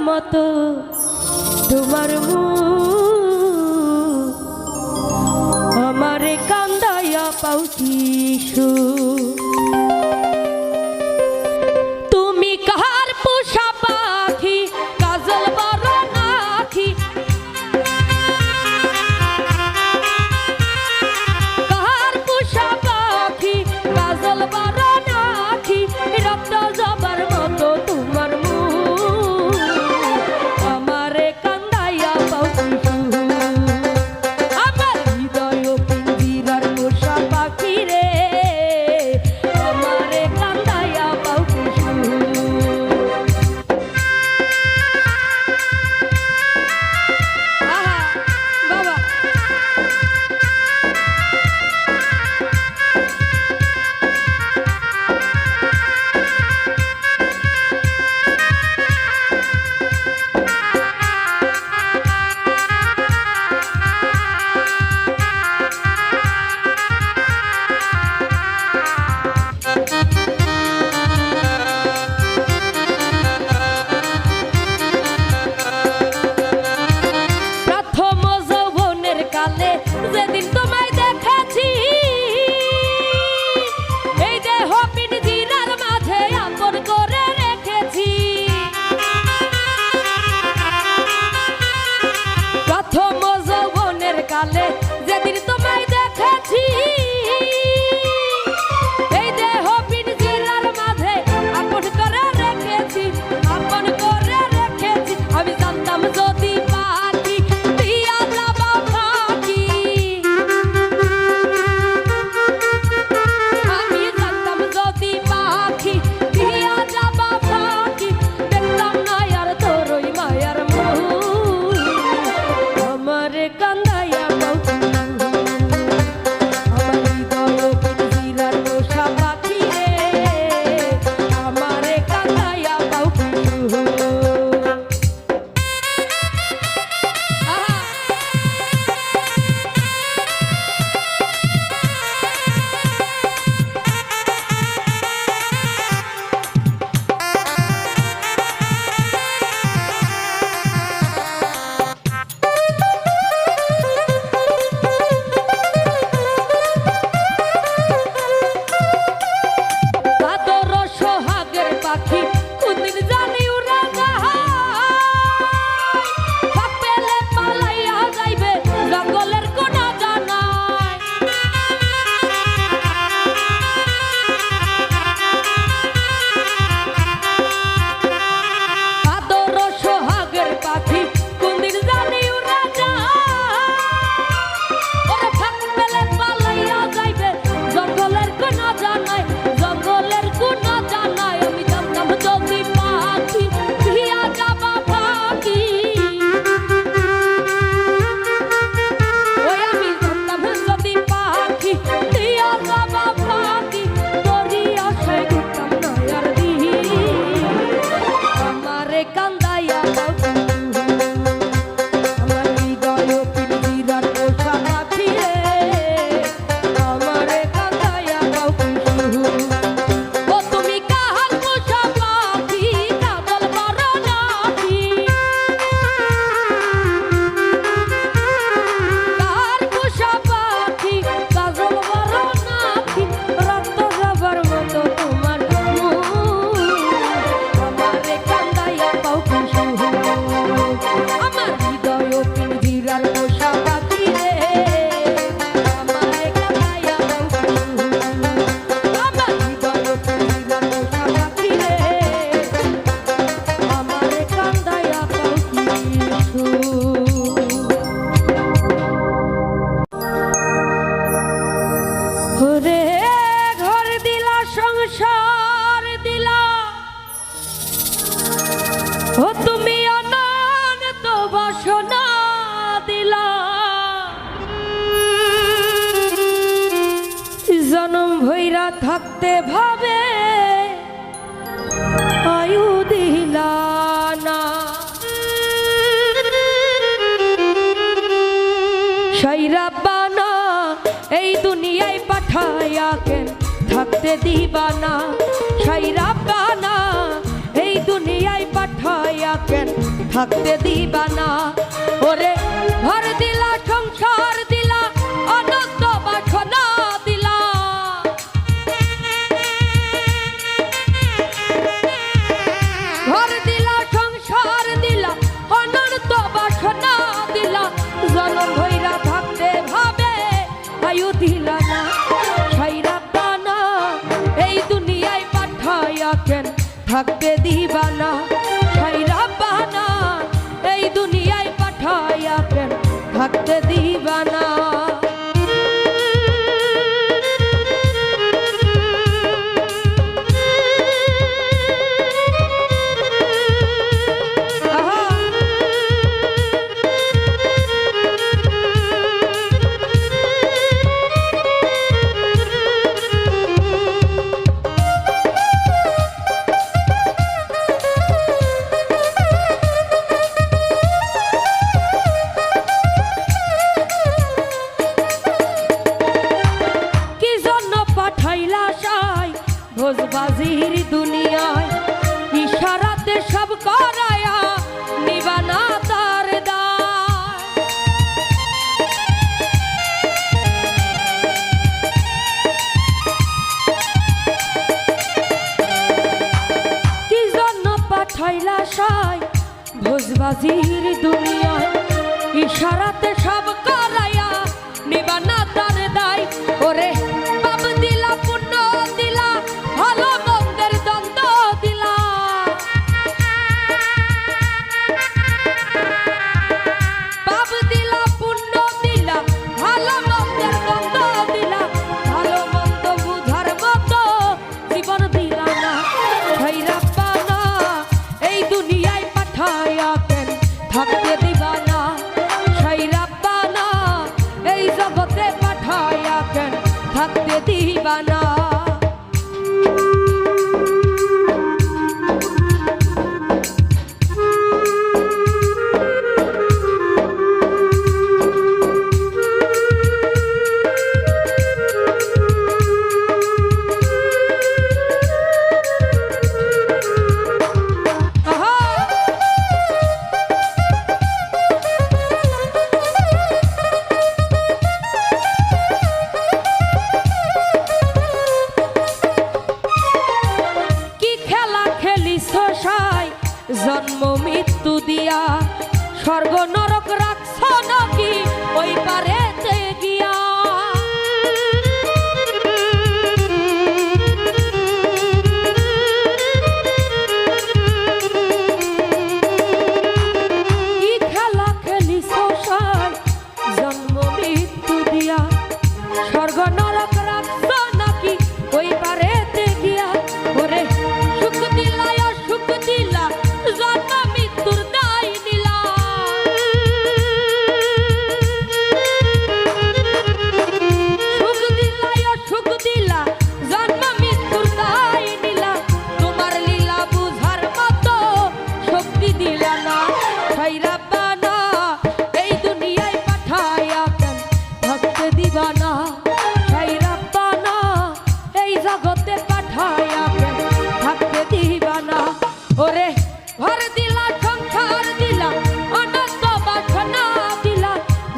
মতো তোমার মুখ আমারে কান্দাইয়া পাও কিশু তুমি কার পোষা পাখি কাজল বড় নাখি কার পোষা পাখি কাজল বড় নাখি রক্ত জবার মতো তোমার মুখ আমারে কান্দাইয়া পাও কিশু আমার হৃদয় পিঞ্জিরার পোষা পাখি রে আমারে কান্দাইয়া পাও কিশু বাবা প্রথম যৌবনের কালে যেদিন তোমায় দেখেছি এই দেহ পিঞ্জিরার মাঝে আপন করে রেখেছি প্রথম যৌবনের কালে যেদিন তোমায় দেখেছি এই দেহ পিঞ্জিরার মাঝে আপন করে রেখেছি আপন করে রেখেছি আমি জানতাম যদি পাখি দিয়া যাবা ফাঁকি আমি জানতাম যদি পাখি দিয়া যাবা ফাঁকি দেখতাম না আর তোর ওই মায়ার মুখ আমারে কান্দাইয়া পাও আমার হৃদয় পিঞ্জিরার পোষা পাখি রে আমারে কান্দাইয়া পাও আদর সোহাগের পাখি কোনদিন জানি উড়া যায় পাক পেলে পালাইয়া যাইবে জঙ্গলের কোন জানায় আদর সোহাগের পাখি কোনদিন জানি উড়া যায় ওরে পাক পেলে পালাইয়া যাইবে জঙ্গলের কোন জানায় জঙ্গলের কোন জানায় আমি জানতাম যদি পাখি দিয়া যাবা ফাঁকি ওই আমি জানতাম যদি পাখি দিয়া যাবা ফাঁকি তোরই আশায় ঘুরতাম না আর দিহি আমারে কান্দাইয়া পাও আমার হৃদয় পিঞ্জিরার পোষা পাখি রে আমারে কান্দাইয়া পাও ও তুমি কাহার পোষা পাখি কাজল বড় নাখি কার পোষা পাখি কাজল বড় নাখি রক্ত যাবার মতো তোমার মুখ আমারে কান্দাইয়া পাও আমার হৃদয় পিঞ্জিরার পোষা পাখি রে আমারে কান্দাইয়া পাও আমার হৃদয় পিঞ্জিরার পোষা পাখি রে আমারে কান্দাইয়া পাও ওরে ঘর দিলা সংসার দিলা ও তুমি অনন্ত বাসনা দিলা জনম ভৈরা থাকতে ভাবে আয়ু দিলা না সাইরা বানা এই দুনিয়ায় পাঠায়া কেন থাকতে দিবা না সাইরা বানা এই দুনিয়ায় পাঠায়া পাঠাইয়া কেন থাকতে দিবা না। ওরে ঘর দিলা সংসার দিলা অনন্ত বাসনা দিলা, ঘর দিলা সংসার দিলা অনন্ত বাসনা দিলা, জনম ভৈরা থাকতে ভাবে আয়ু দিলা না। ছাইরা বানা এই দুনিয়ায় পাঠাইয়া কেন থাকতে দিবা না। ছাইরা বানা এই দুনিয়ায় পাঠাইয়া কেন থাকতে দিবা না। ভোজবাজির দুনিয়ায় ইশারাতে সব করায়া নিবানা তার দায়। কি জন্য পাঠাইলা সাই ভোজবাজির দুনিয়ায় ইশারাতে সব করায়া নিবানা তার দায়। ওরে পাপ দিলা পুণ্য দিলা ভালো মন্দের দ্বন্দ্ব দিলা, পাপ দিলা পুণ্য দিলা ভালো মন্দের দ্বন্দ্ব দিলা, ভালো মন্দ বুঝার মতো জীবন দিলা না। ছাইরা বানা এই দুনিয়ায় পাঠাইয়া কেন থাকতে দিবা না। ছাইরা বানা এই জগতে পাঠাইয়া কেন থাকতে দিবা না। জন্ম মৃত্যু দিয়া স্বর্গ নরক রাখছ নাকি ওই পারেতে গিয়া, কি খেলা খেলিস সাই জন্ম মৃত্যু দিয়া স্বর্গ নরক রাখছ নাকি ওই পারেতে গিয়া। ওরে সুখ দিলা সুখ দিলা জন্ম মৃত্যুর দায় নিলা, সুখ দিলা সুখ দিলা জন্ম মৃত্যুর দায় নিলা, তোমার লীলা বুঝার মতো শক্তি দিলা না। ছাইরা বানা এই দুনিয়ায় পাঠাইয়া কেন থাকতে দিবা না। ছাইরা বানা এই জগতে পাঠাইয়া কেন থাকতে দিবা না। ওরে ঘর দিলা সংসার দিলা অনন্ত বাসনা দিলা,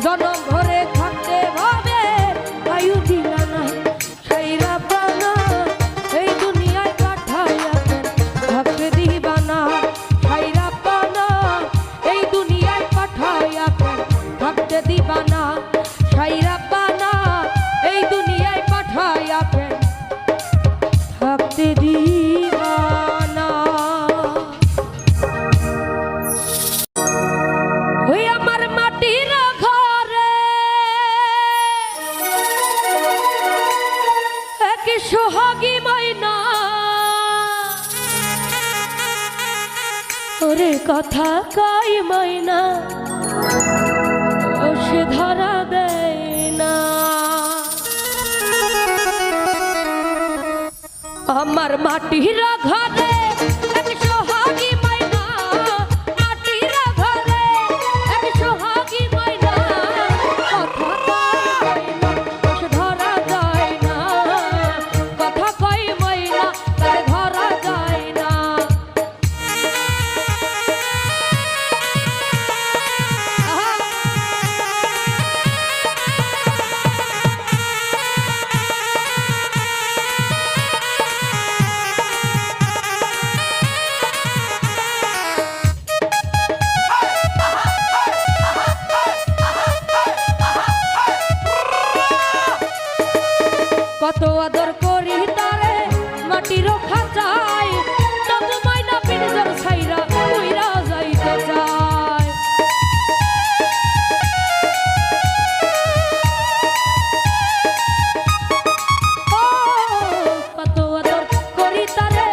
জনম ভরে থাকতে ভাবে আয়ু দিলা না। ছাইরা বানা এই দুনিয়ায় পাঠাইয়া কেন থাকতে দিবা না। ছাইরা বানা এই দুনিয়ায় পাঠাইয়া কেন থাকতে দিবা না। ছাইরা বানা এই দুনিয়ায় পাঠাইয়া কেন থাকতে দিবা না। ওই আমার মাটির ঘরে এক সোহাগী ময়না, ওরে কথা কই ময়না ও সে ধরা দেয় না। আমার মাটির ঘরে এক সোহাগী ময়না, মাটির ঘরে এক সোহাগী ময়না, কথা কই ময়না সে ধরা যায় না, কথা কই ময়না তারে ধরা যায় না। মাটিরও খাঁচায় তবু ময়না পিঞ্জর ছাইরা উইরা যাইতে চায়। কত আদর করি তারে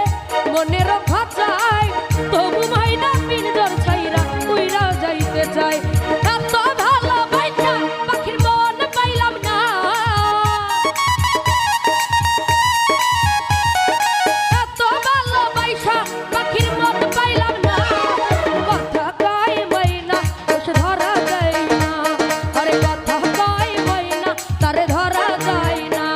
মনেরও খাঁচায় তবু ময়না পিঞ্জর ছাইরা উইরা যাইতে চায়। এত ভালোবাসা পাখির মন পাইলাম না, এত ভালোবাসা পাখির মন পাইলাম না। কথা কয় ময়না সে ধরা যায় না, আরে কথা কয় ময়না তারে ধরা যায় না।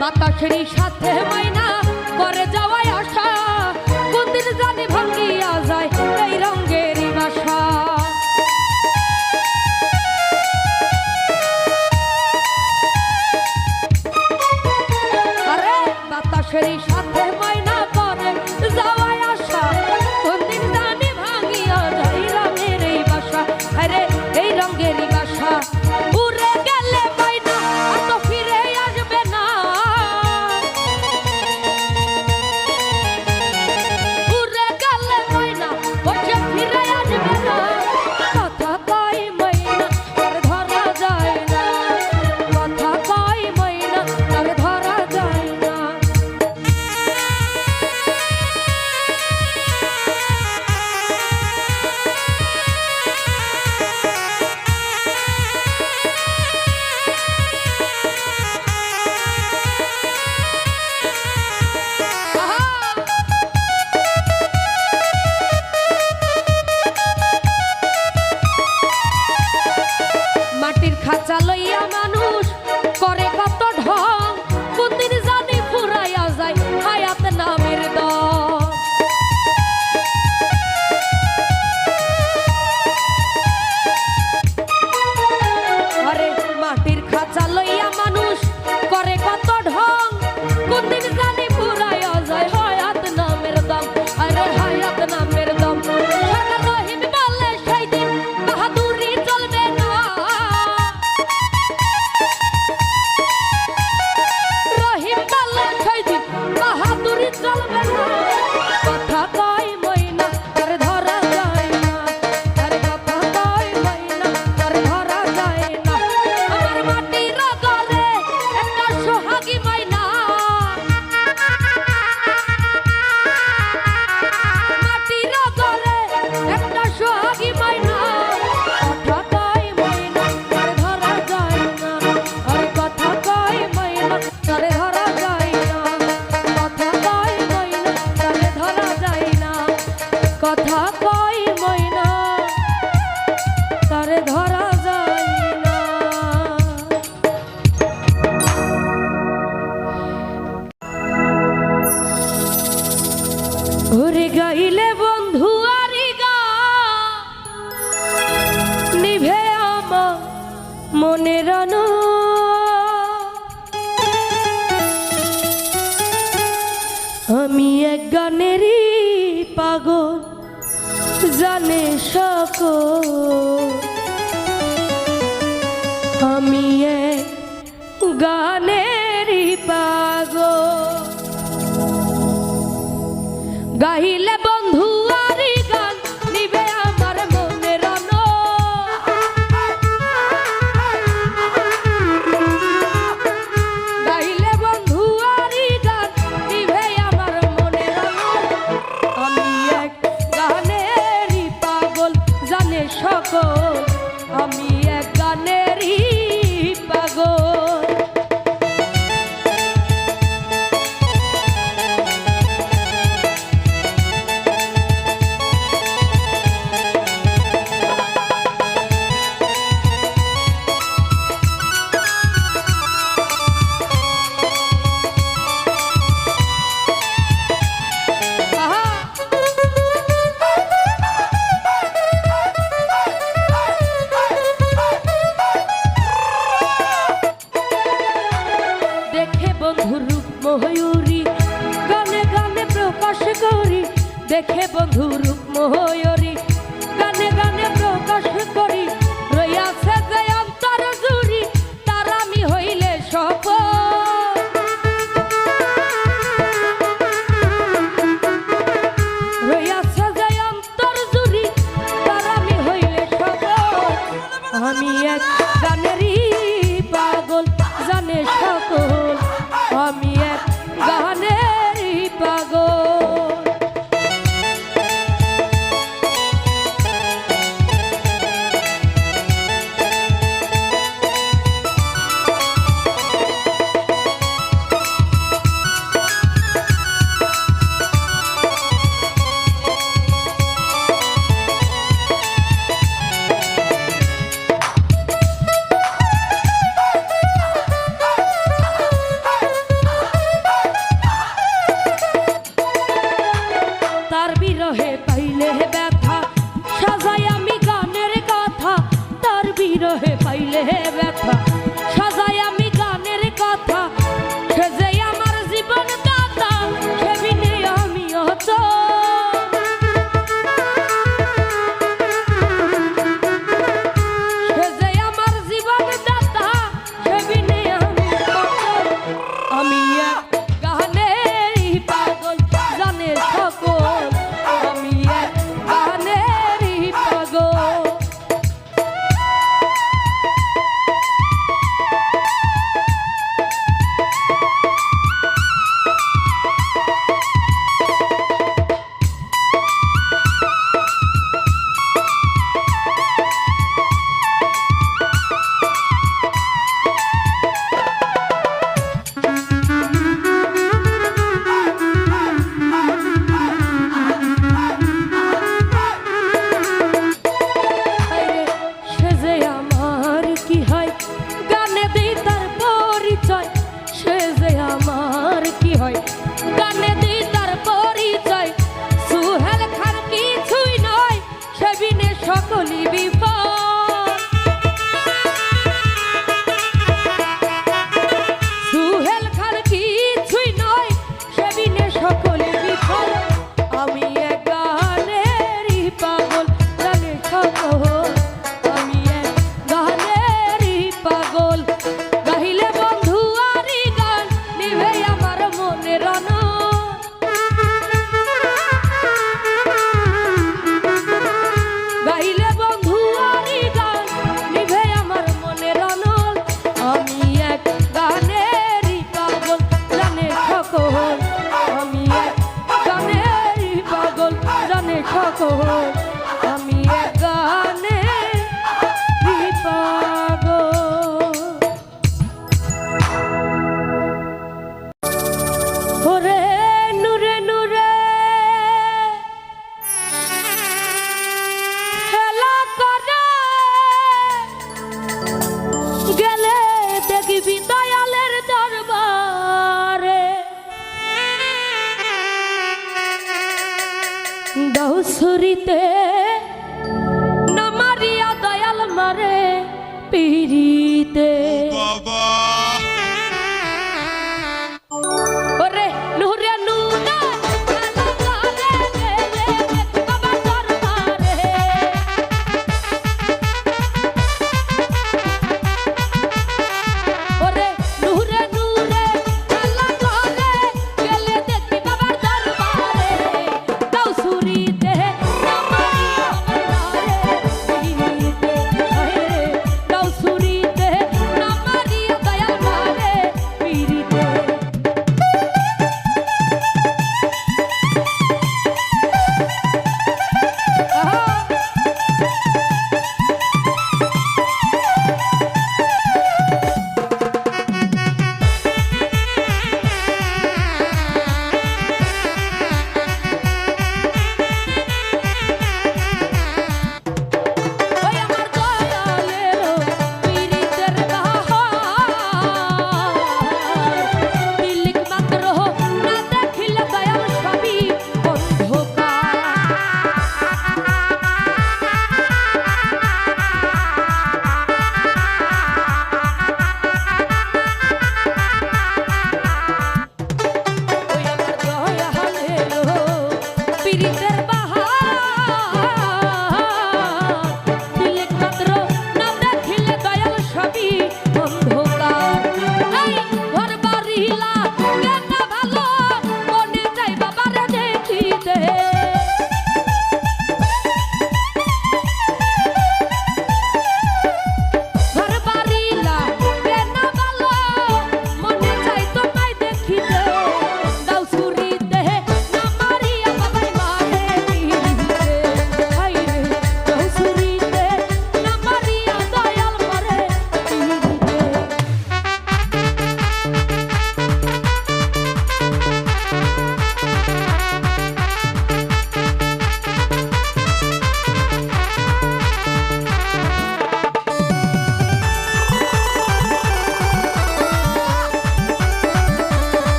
বাতাসেরই সাথে ময়না করে যাওয়ায় আশা, কোনদিন জানি ভাঙ্গিয়া যায় এই রঙেরই বাসা। আরে বাতাসেরই সাথে ময়না করে যাওয়ায় আশা, কোনদিন জানি ভাঙ্গিয়া যায় রঙের এই বাসা। আরে এই রঙেরই বাসা উড়ে গেলে ময়না আর তো ফিরে আসবে না, উড়ে গেলে ময়না ওকে ফিরে আসবে না। কথা কয় ময়না তারে ধরা যায় না, কথা কয় ময়না তারে ধরা যায় না। মাটির খাঁচা লইয়া মানুষ করে কত ঢং, কোনদিন জানি ফুরাইয়া যায় হায়াত নামের দম। আরে মাটির খাঁচা লইয়া মানুষ করে কত ঢং, কোনদিন জানি ফুরাইয়া যায় হায়াত নামের দম। আরে হায়াত নামের দম সারা রহিম বলে সেই দিন বাহাদুরি চলবে না, রহিম বলে সেই দিন বাহাদুরি চলবে না। কথা কয় ময়না তারে ধরা যায় না, আরে কথা কয় ময়না তারে ধরা যায় না। আমার মাটির গলে একটা সোহাগী ময়না, মাটির গলে একটা সোহাগী ময়না। কথা কয় ময়না তারে ধরা যায় না, আরে কথা কয় ময়না তারে ধরা যায় না, কথা কয় ময়না তারে ধরা যায় না, কথা কয় ময়না তারে ধরা যায় না। ওরে গাইলে বন্ধু আরি গা নিভে আমার মনের আনো, আমি এক গানেরই পাগল জানে সকল, আমি এক গানেরই পাগল। গাইলে বন্ধু আরি গান নিবে আমার মনের আনো, গাইলে বন্ধু আরি গান নিবে আমার মনের আনো, আমি এক গানেরই পাগল জানে সকল। বন্ধুর রূপ ময়ূরী গানে গানে প্রকাশ করি দেখে বন্ধুর রূপ ময়ূরী গানে গানে প্রকাশ করি রইয়াছে যে অন্তর জুড়ি তার আমি হইলে সফল রইয়াছে যে অন্তর জুড়ি তার আমি হইলে সফল আমি এক গানেরই পাগল জানে সকল আমি এক গানেরই পাগল।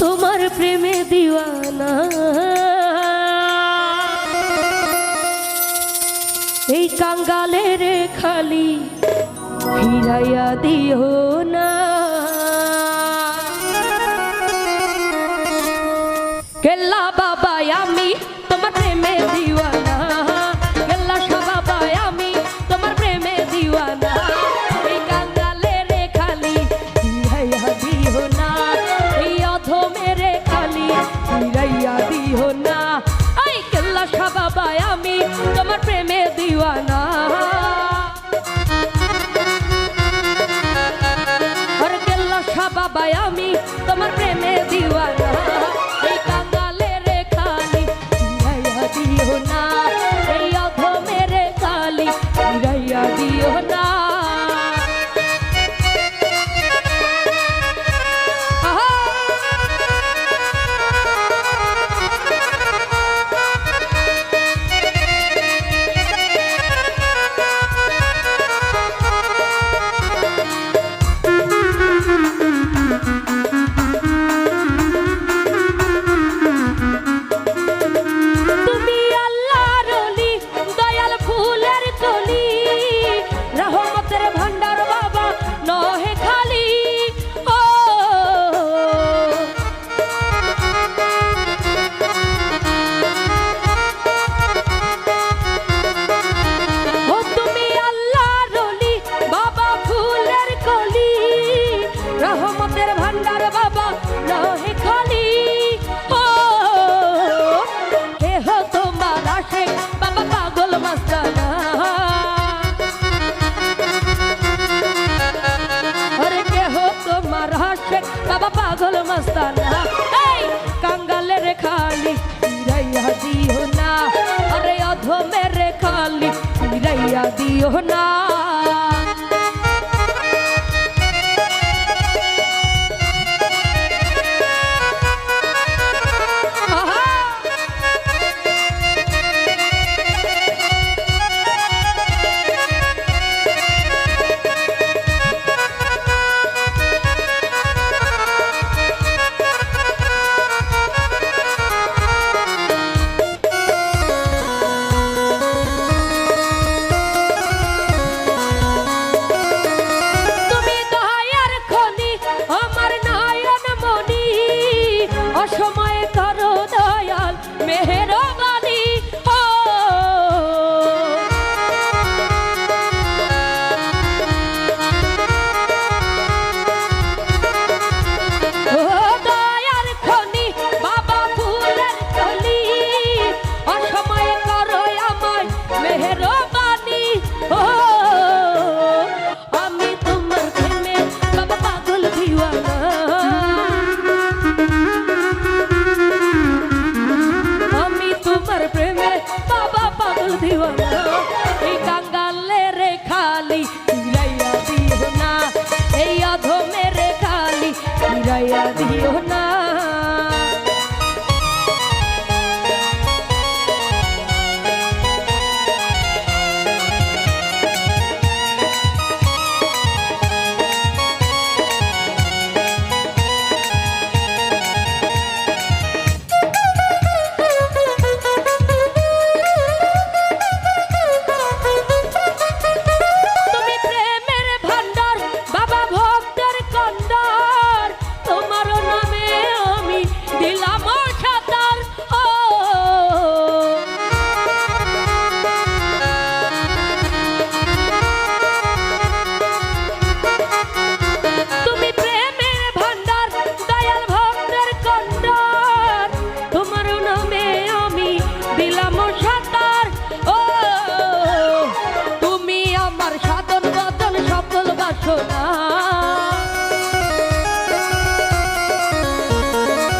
তোমার প্রেমে দিওয়ানা এই কাঙ্গালের খালি ফিরাইয়া দিও না কেল্লা বাবা আমি তোমার প্রেমে দিওয়ানা কেল্লা বাবা আমি তোমার প্রেমে দিওয়ানা এই কাঙ্গালের খালি ফিরাইয়া দিও না এই অধমের খালি ফিরাইয়া দিও না এই কেল্লা বাবা আমি তোমার প্রেমে দিওয়ানা আর কেল্লা বাবা আমি তোমার প্রেমে দিওয়ানা এই কাঙ্গালের খালি ফিরাইয়া দিও না এই অধমের খালি ফিরাইয়া দিও না বাবা পাগল মস্তানা এই কাঙ্গালের খালি ফিরাইয়া দিও না আরে অধমের খালি ফিরাইয়া দিও না এই কাঙ্গালের খালি ফিরাইয়া দিও না এই অধমের খালি ফিরাইয়া দিও না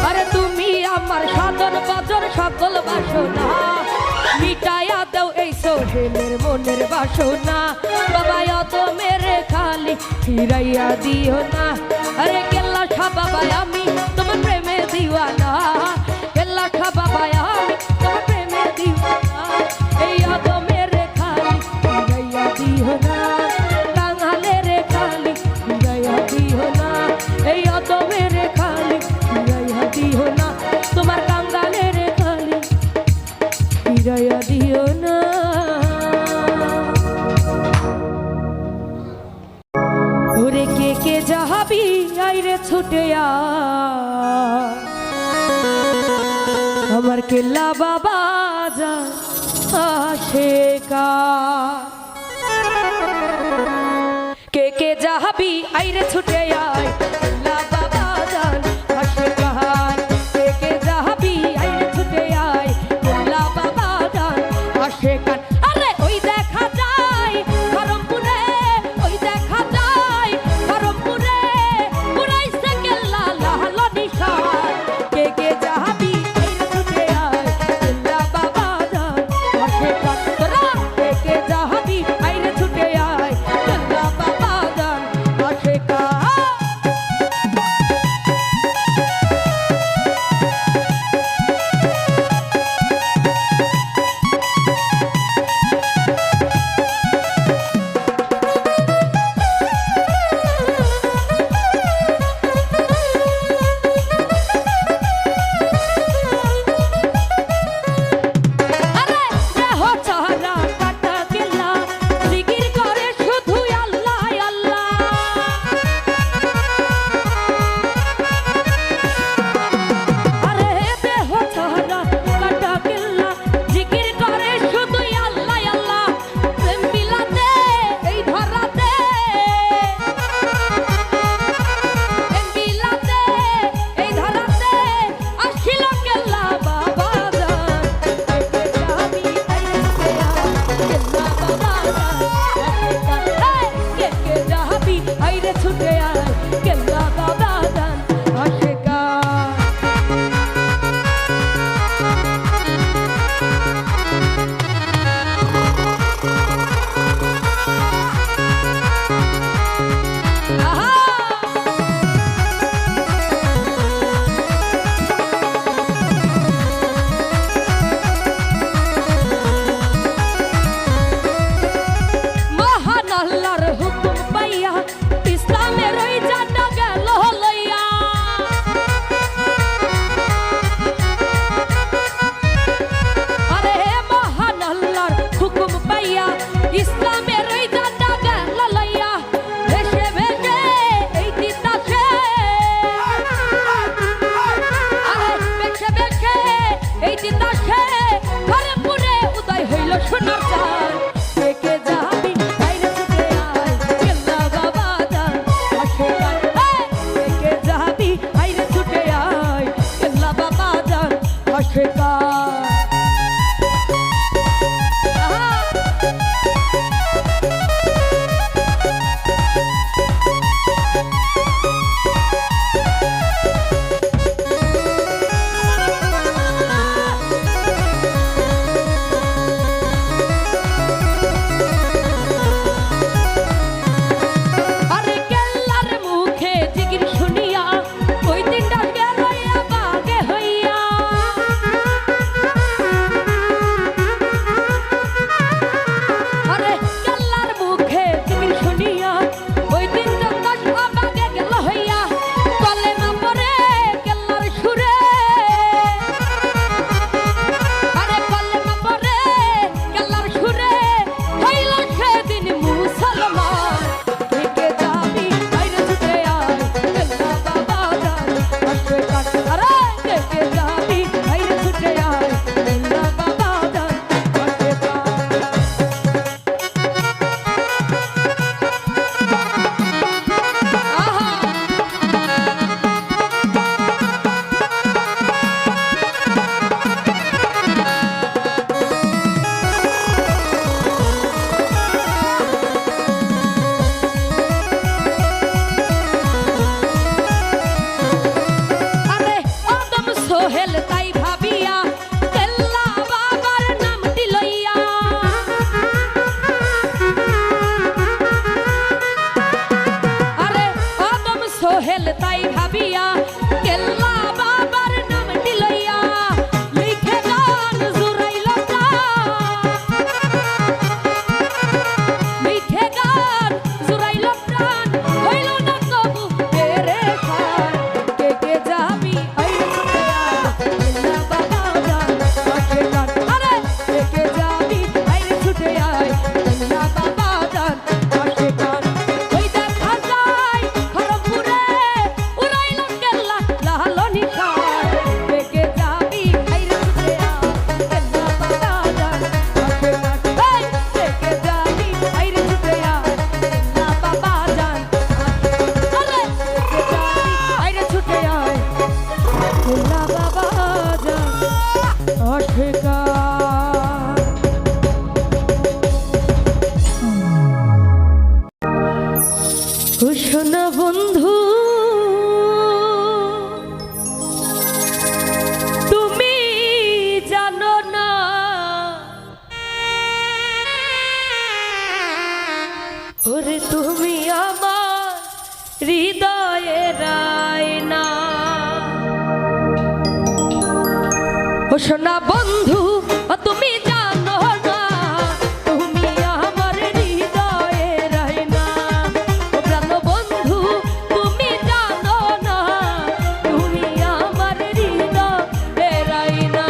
আরে তুমি আমার সাধন বাজন সকল বাসনা মিটাইয়া দাও এই সোহেলের মনের বাসনা বাবা অত মেরে খালি ফিরাইয়া দিও না আরে কেল্লা বাবা আমি তোমার প্রেমে দিওয়ানা কেল্লা বাবা আমি তোমার প্রেমে দিওয়ানা এই অত মেরে খালি ফিরাইয়া দিও না কাঙ্গালের খালি ফিরাইয়া দিও না এই অত মেরে খালি ফিরাইয়া আমার কেল্লা বাবা যান আশেকার। কে কে যাবি আইরে ছুটে আয় কেল্লা বাবা যান আশেকার। কে কে যাবি আইরে ছুটে আয় কেল্লা বাবা যান আশেকার। আরে ওই দেখা যায় ধরমপুরে, ওই দেখা যায় ধরমপুরে পুরাইছে কেল্লা লাল নিশান। কে কে যাবি আইরে ছুটে আয় কেল্লা বাবা যান আশেকার। তোরা কে কে যাবি আইরে ছুটে আয় কেল্লা বাবা যান আশেকার। ও সোনা বন্ধু ও তুমি জানো না তুমি আমার হৃদয়ে রাইনা ও প্রাণ বন্ধু তুমি জানো না তুমি আমার হৃদয়ে রাইনা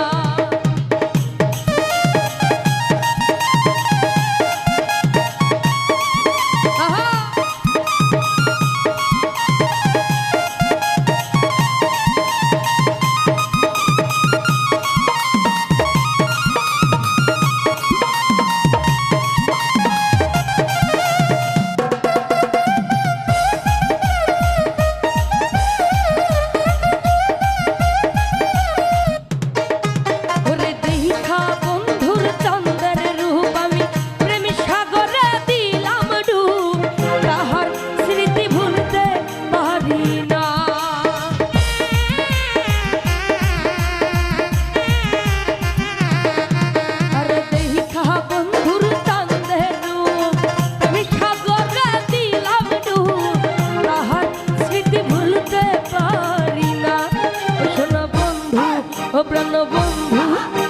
ও প্রাণ বন্ধু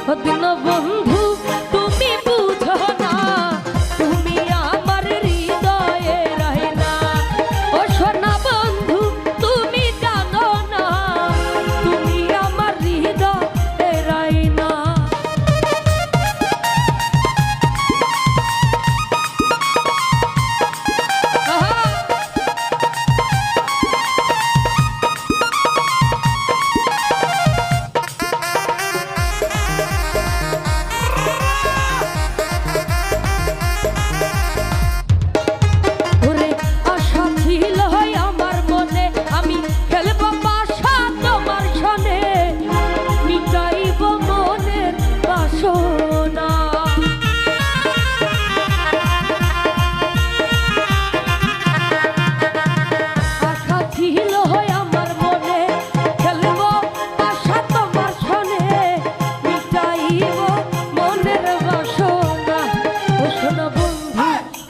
ও দিন বন্ধু তুমি বুঝো না তুমি আমার হৃদয়ে রাইনা ও সোনা বন্ধু তুমি জানো না তুমি আমার হৃদয়ে রাইনা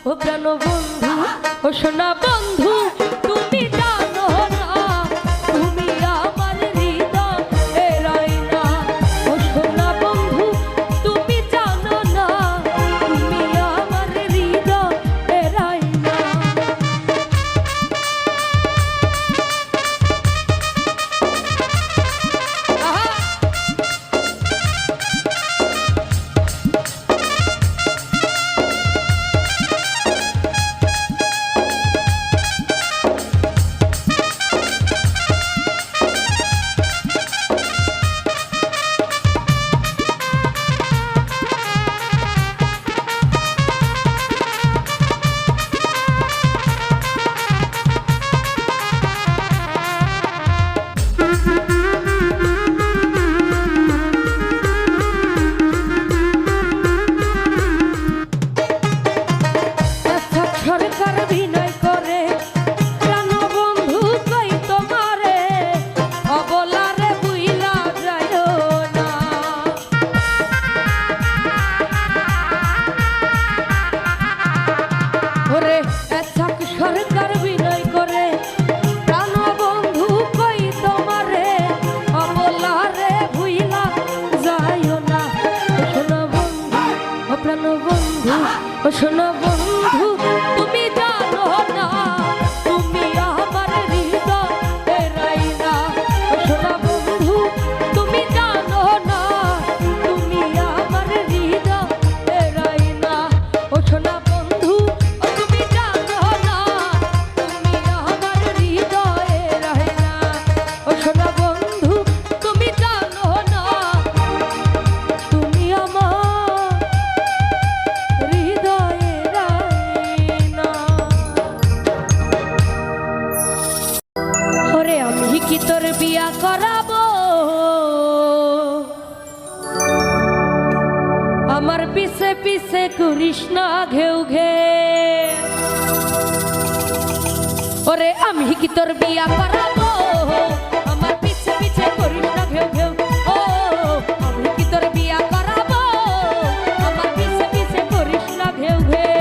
ও প্রাণ বন্ধু ও সোনা বন্ধু তুমি জানো না তুমি আমার হৃদয়ে রাইনা ও সোনা বন্ধু তুমি জানো না তুমি আমার হৃদয়ে রাইনা সরকার বিনয় করে প্রাণ বন্ধু কই তোমারে অবলারে বুইলা যায়ও না ওরে এছাক সরকার বিনয় করে প্রাণ বন্ধু কই তোমারে অবলারে বুইলা যায়ও না সোনা বন্ধু ও প্রাণ বন্ধু ও সোনা বন্ধু তুমি জানো না তুমি আমার হৃদয়ে রাইনা ও সোনা বন্ধু তুমি জানো না তুমি আমার হৃদয়ে রাইনা ও সোনা বন্ধু ও তুমি জানো না তুমি আমার হৃদয়ে রাইনা ও সোনা বন্ধু তুমি জানো না তুমি আমার হৃদয়ে রাইনা ওরে আমি কি তোর বিয়া করাবো আমার পিছে পিছে করিস না ঘেউ ঘে ওরে আমি কি তোর বিয়া করাবো আমার পিছে পিছে করিস না ঘেউ ঘেউ ও আমি কি তোর বিয়া করাবো আমার পিছে পিছে করিস না ঘেউ ঘেউ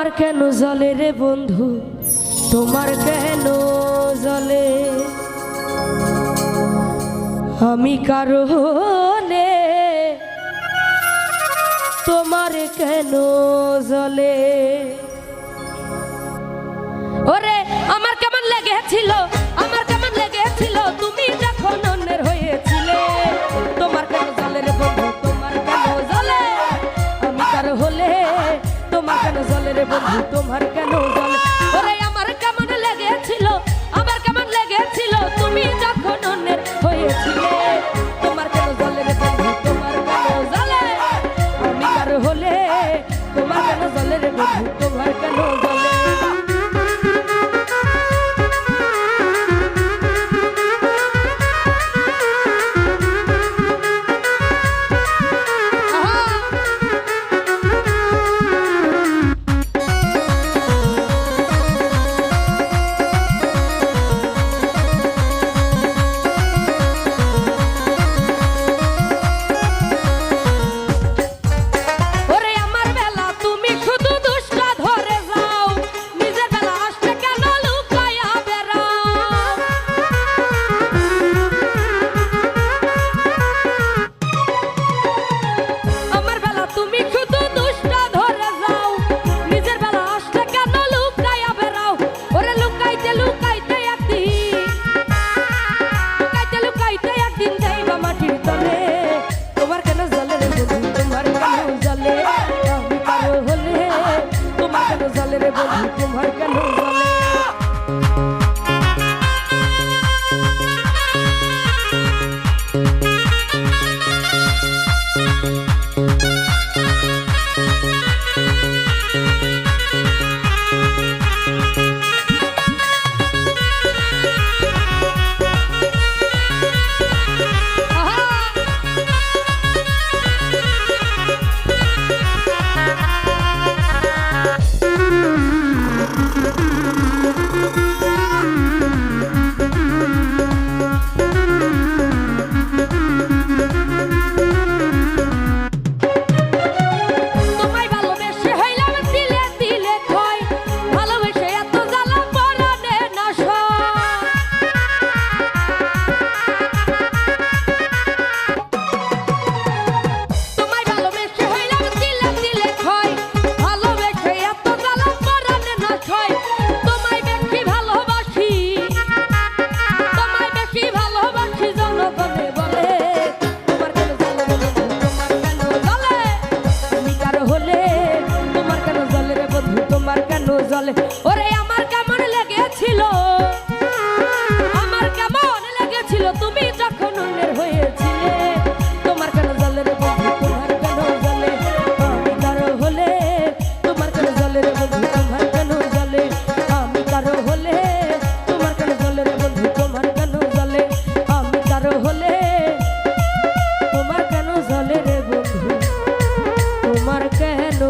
আমার কেন জ্বলে রে বন্ধু, তোমার কেন জ্বলে? আমি কারো হলে তোমার কেন জ্বলে? ওরে আমার কেমন লেগেছিল, আমার কেমন লেগেছিল তুমি যখন অন্যের হয়েছিলে। তোমার কেন জ্বলে রে বন্ধু, তোমার কেন জ্বলে? আমি কারো হলে তোমার কেন জ্বলে রে বন্ধু, তোমার কেন জ্বলে? ওরে আমার কেমন লেগেছিল, আমার কেমন লেগেছিল তুমি যখন অন্যের হয়েছিলে। তোমার কেন জ্বলে রে বন্ধু, তোমার কেন জ্বলে? আমি কারো হলে তোমার কেন জ্বলে রে বন্ধু, তোমার কেন জ্বলে? তোমার কেন জ্বলে? ওরে আমার কেমন লেগেছিল, আমার কেমন লেগেছিল তুমি যখন অন্যের হয়েছিলে। তোমার কেন জ্বলে রে বন্ধু, তোমার কেন জ্বলে? আমি কারো হলে তোমার কেন জ্বলে রে বন্ধু, তোমার কেন জ্বলে? আমি কারো হলে তোমার কেন জ্বলে রে বন্ধু, তোমার কেন জ্বলে? আমি কারো হলে তোমার কেন জ্বলে রে বন্ধু, তোমার কেন